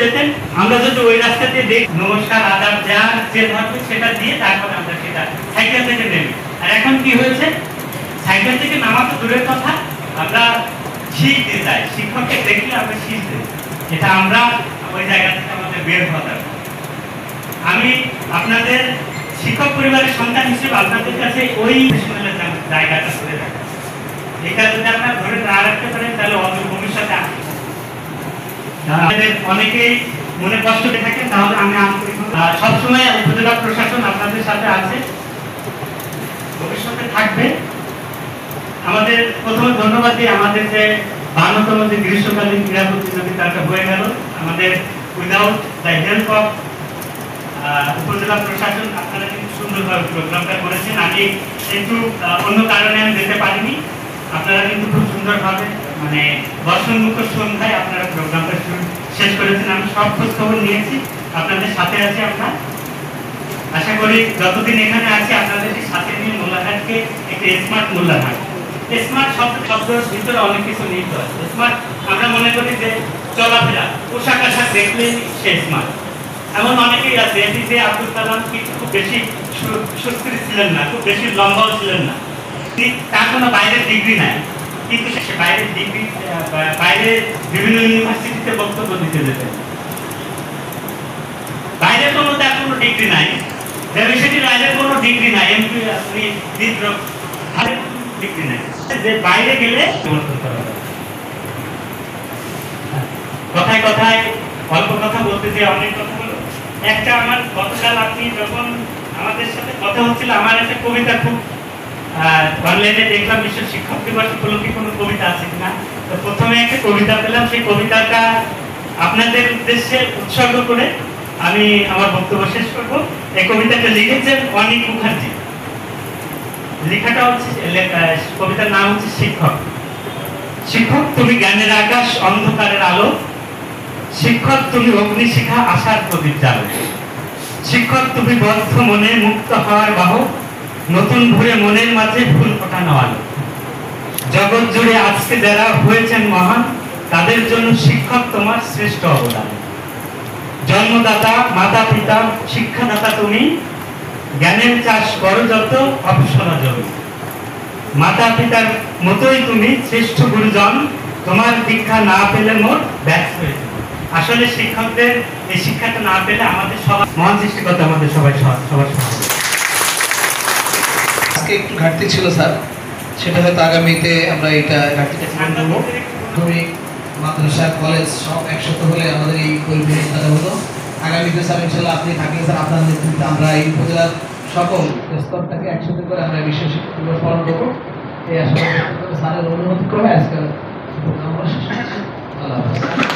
যেতেন, আমরা যদি ওই রাস্তা দিয়ে দেখ নমস্কার আদাব যা যে ধরবে সেটা দিয়ে তারপরে আমরা সেটা সাইকেল থেকে নেমে। আর এখন কি হয়েছে, সাইকেল থেকে নামা তো দূরের কথা, আমরা শিখতে যাই, শিক্ষককে দেখলে আমরা শিখতে, এটা আমরা ওই জায়গা থেকে আমাদের বের হওয়া দরকার। আমি আপনাদের শিক্ষক পরিবারের সন্তান হিসেবে আপনাদের কাছে ওই জায়গাটা ধরে রাখা, এটা যদি আপনারা ধরে না রাখতে পারেন তাহলে ভবিষ্যতে আমাদের অনেকেই মনে কষ্ট পেয়ে থাকেন। তাহলে আমি সবসময় উপজেলা প্রশাসন আপনাদের সাথে আছে, ভবিষ্যতে থাকবে। আমাদের প্রথমে ধন্যবাদ দিই, আমাদের যে 52তম যে গ্রীষ্মকালীন ক্রীড়া প্রতিযোগিতাটা হয়ে গেল, আমাদের উইদাউট দ্য হেল্প অফ উপজেলা প্রশাসন আপনারা কিন্তু সুন্দরভাবে প্রোগ্রামটা করেছেন। আমি একটু অন্য কারণে আমি যেতে পারিনি, আপনারা কিন্তু খুব সুন্দরভাবে মানে বর্ষণমুক্ত সন্ধ্যায় আপনারা প্রোগ্রামটা শেষ করেছেন। আমি সব খোঁজ খবর নিয়েছি, আপনাদের সাথে আছি। আমরা আশা করি যতদিন এখানে আছি আপনাদের সাথে নিয়ে মোল্লারহাটকে একটা স্মার্ট মোল্লারহাট। স্মার্ট শব্দের ভিতরে অনেক কিছু নিহিত আছে। স্মার্ট আমরা মনে করি যে চলাফেরা, পোশাক আশাক দেখলেই সে স্মার্ট। এমন অনেকেই আছে, এপিজে আব্দুল কালাম কিন্তু খুব বেশি সুস্থির ছিলেন না, খুব বেশি লম্বাও ছিলেন না, তার কোনো বাইরের ডিগ্রি নাই, কিন্তু সে বাইরের ডিগ্রি বাইরে বিভিন্ন ইউনিভার্সিটিতে বক্তব্য দিতে যেতেন। বাইরে কোনো তার কোনো ডিগ্রি নাই, ইউনিভার্সিটির বাইরে কোনো ডিগ্রি নাই, এমপি আপনি ডিগ্রি নাই, যে বাইরে গেলে কথায় কথায় অল্প কথা বলতে যে অনেক কথা হলো। একটা আমার গতকাল আপনি যখন আমাদের সাথে কথা হচ্ছিল, আমার একটা কবিতা খুব অনলাইনে দেখলাম, বিশ্ব শিক্ষক দিবস উপলক্ষে কোনো কবিতা আছে কিনা, তো প্রথমে একটা কবিতা পেলাম। সেই কবিতাটা আপনাদের উদ্দেশ্যে উৎসর্গ করে আমি আমার বক্তব্য শেষ করব। এই কবিতাটা লিখেছেন অনিক মুখার্জি। লেখাটা হচ্ছে, কবিতার নাম হচ্ছে শিক্ষক। শিক্ষক তুমি জ্ঞানের আকাশ, অন্ধকারের আলো, শিক্ষক তুমি অগ্নিশিখা, আশার প্রদীপ জালো, শিক্ষক তুমি বদ্ধ মনে মুক্ত হওয়ার বাহক, নতুন ভরে মনের মাঝে ফুল ফোটানো আলো। জগৎ জুড়ে আজকে যারা হয়েছেন মহান, তাদের জন্য শিক্ষক তোমার শ্রেষ্ঠ অবদান। জন্মদাতা, মাতা পিতা, শিক্ষাদাতা তুমি, জ্ঞানের চাষ করো যত অপসরা জমি। মাতা পিতার মতোই তুমি শ্রেষ্ঠ গুরুজন, তোমার দীক্ষা না পেলে মোট ব্যর্থ হয়ে যাবে। আসলে শিক্ষকদের এই শিক্ষাটা না পেলে আমাদের সবার মহান সৃষ্টিকর্তা আমাদের সবার আজকে একটু ঘাটতি ছিল স্যার, সেটা হয়তো আগামীতে আমরা এটা ঘাটতিটা পূরণ করবো। প্রাথমিক, মাদ্রাসা, কলেজ সব একসাথে হলে আমাদের এই পরিবেশটা হলো। আগামীতে স্যার ইনশাল্লাহ আপনি থাকলে স্যার আপনার নেতৃত্বে আমরা এই উপজেলার সকল স্তরটাকে একসাথে করে আমরা বিশ্ব শিক্ষক দিবস পালন করবো। এই আসলে স্যারের অনুমতি করে আজকাল আমরা শেষ করছি। আল্লাহ হাফেজ।